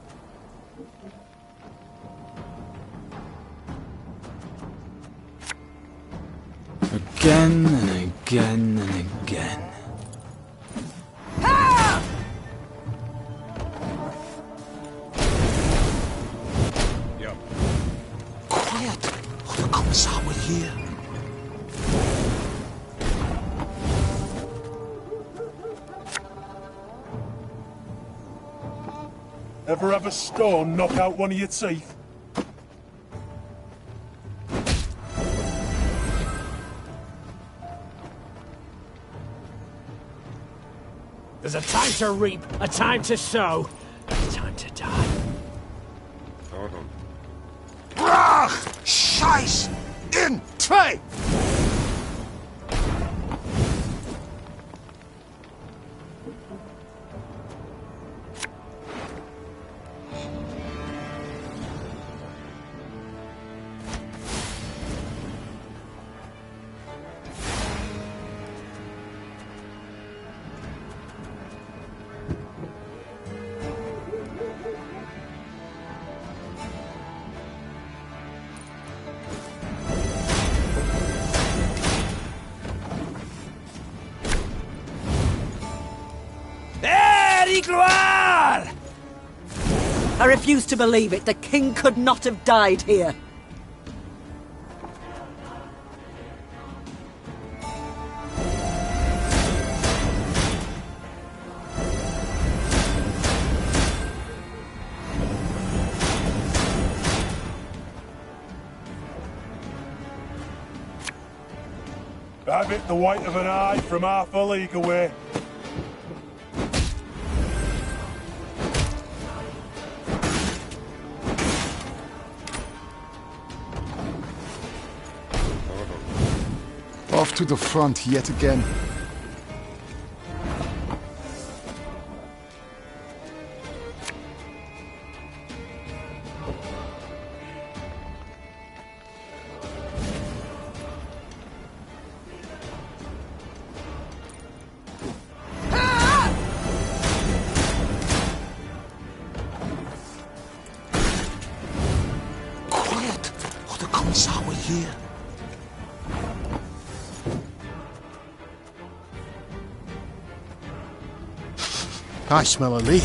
Again and again and again. Quiet! The Commissar will hear. Ever have a stone knock out one of your teeth? There's a time to reap, a time to sow, and a time to die. Brach! Scheiß! In! Zwei! I refuse to believe it. The king could not have died here. I've hit the white of an eye from half a league away. Off to the front yet again. Quiet, or the Commissar will hear. I smell a leak.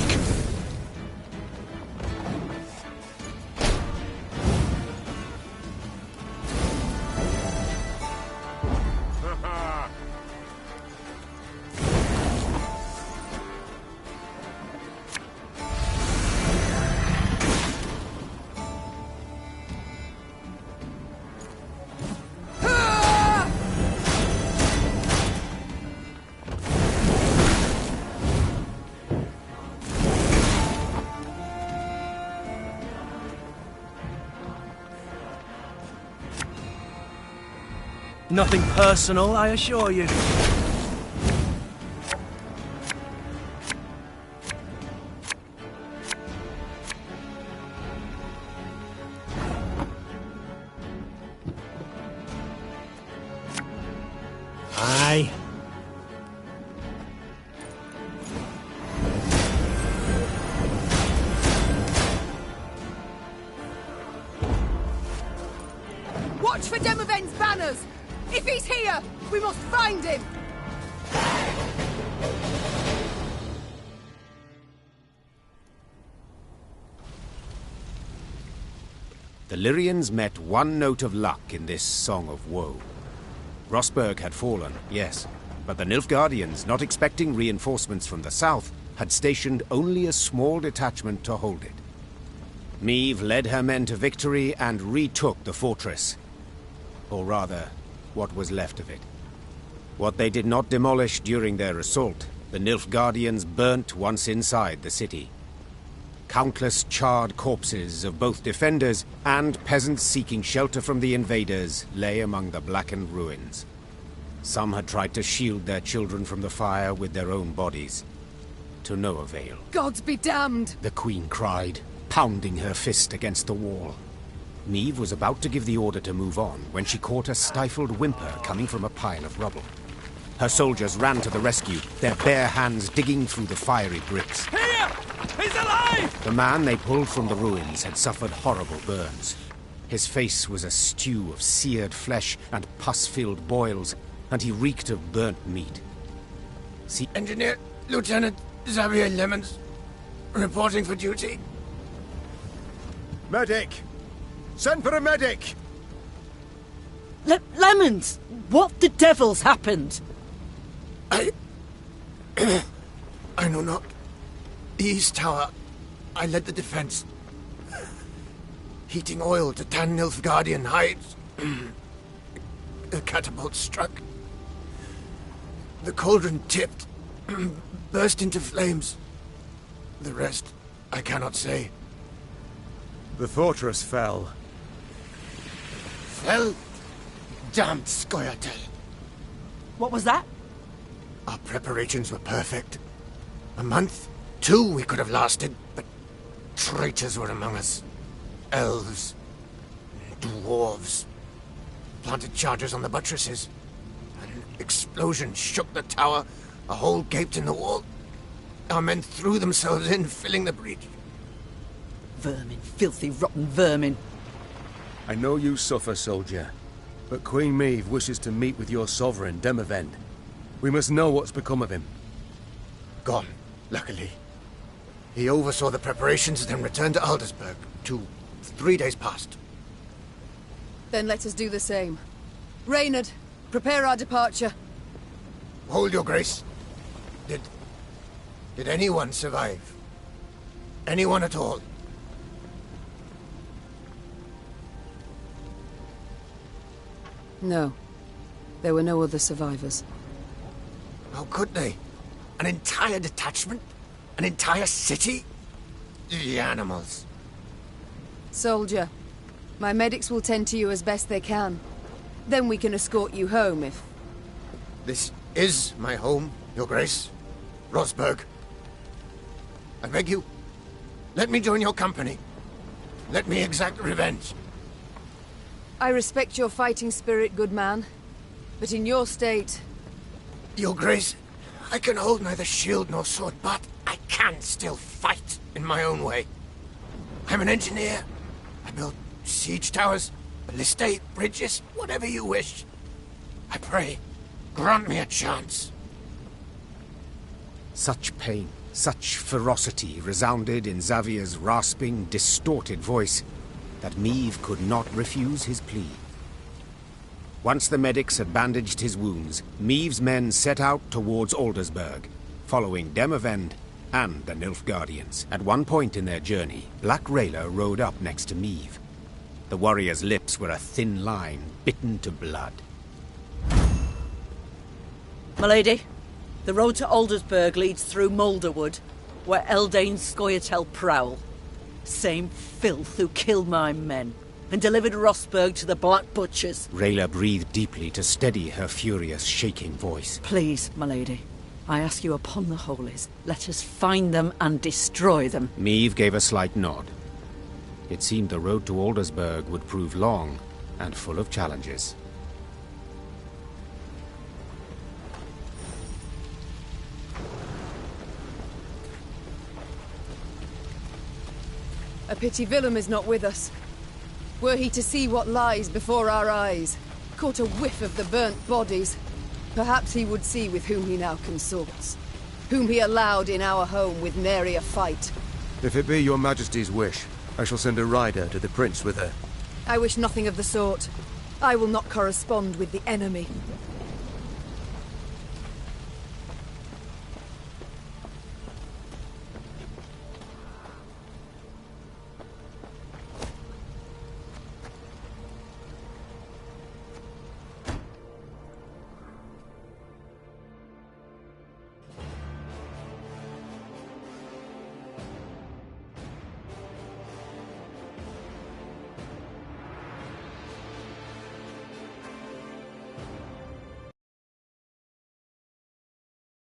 Nothing personal, I assure you. Aye. Watch for Demoven's banners! If he's here, we must find him! The Lyrians met one note of luck in this song of woe. Rosberg had fallen, yes, but the Nilfgaardians, not expecting reinforcements from the south, had stationed only a small detachment to hold it. Meve led her men to victory and retook the fortress. Or rather, what was left of it. What they did not demolish during their assault, the Nilfgaardians burnt once inside the city. Countless charred corpses of both defenders and peasants seeking shelter from the invaders lay among the blackened ruins. Some had tried to shield their children from the fire with their own bodies. To no avail. Gods be damned! The Queen cried, pounding her fist against the wall. Meve was about to give the order to move on when she caught a stifled whimper coming from a pile of rubble. Her soldiers ran to the rescue, their bare hands digging through the fiery bricks. Here! He's alive! The man they pulled from the ruins had suffered horrible burns. His face was a stew of seared flesh and pus-filled boils, and he reeked of burnt meat. Engineer Lieutenant Xavier Lemons, reporting for duty. Medic! Send for a medic! Lemons! What the devil's happened? I know not. The East Tower. I led the defense. Heating oil to tan Nilfgaardian hides. The catapult struck. The cauldron tipped. Burst into flames. The rest, I cannot say. The fortress fell. Fell? Damned Scoia'tael. What was that? Our preparations were perfect. A month, 2 we could have lasted, but traitors were among us. Elves, dwarves. Planted charges on the buttresses. An explosion shook the tower, a hole gaped in the wall. Our men threw themselves in, filling the breach. Vermin, filthy, rotten vermin. I know you suffer, soldier, but Queen Meve wishes to meet with your sovereign, Demavend. We must know what's become of him. Gone, luckily. He oversaw the preparations, then returned to Aldersburg. 3 days past. Then let us do the same. Reynard, prepare our departure. Hold your grace. Did anyone survive? Anyone at all? No. There were no other survivors. How could they? An entire detachment? An entire city? The animals. Soldier, my medics will tend to you as best they can. Then we can escort you home if... This is my home, your grace. Rosberg. I beg you, let me join your company. Let me exact revenge. I respect your fighting spirit, good man. But in your state... Your grace, I can hold neither shield nor sword, but I can still fight in my own way. I'm an engineer. I build siege towers, ballistae, bridges, whatever you wish. I pray, grant me a chance. Such pain, such ferocity resounded in Xavier's rasping, distorted voice that Meve could not refuse his plea. Once the medics had bandaged his wounds, Meve's men set out towards Aldersburg, following Demavend and the Nilfgaardians. At one point in their journey, Black Rayla rode up next to Meve. The warrior's lips were a thin line, bitten to blood. Milady, the road to Aldersburg leads through Moulderwood, where Eldain's Scoia'tael prowl. Same filth who killed my men and delivered Rosberg to the Black Butchers. Rayla breathed deeply to steady her furious, shaking voice. Please, milady, I ask you upon the holies, let us find them and destroy them. Meve gave a slight nod. It seemed the road to Aldersburg would prove long and full of challenges. A pity Willem is not with us. Were he to see what lies before our eyes, caught a whiff of the burnt bodies, perhaps he would see with whom he now consorts, whom he allowed in our home with nary a fight. If it be your majesty's wish, I shall send a rider to the prince with her. I wish nothing of the sort. I will not correspond with the enemy.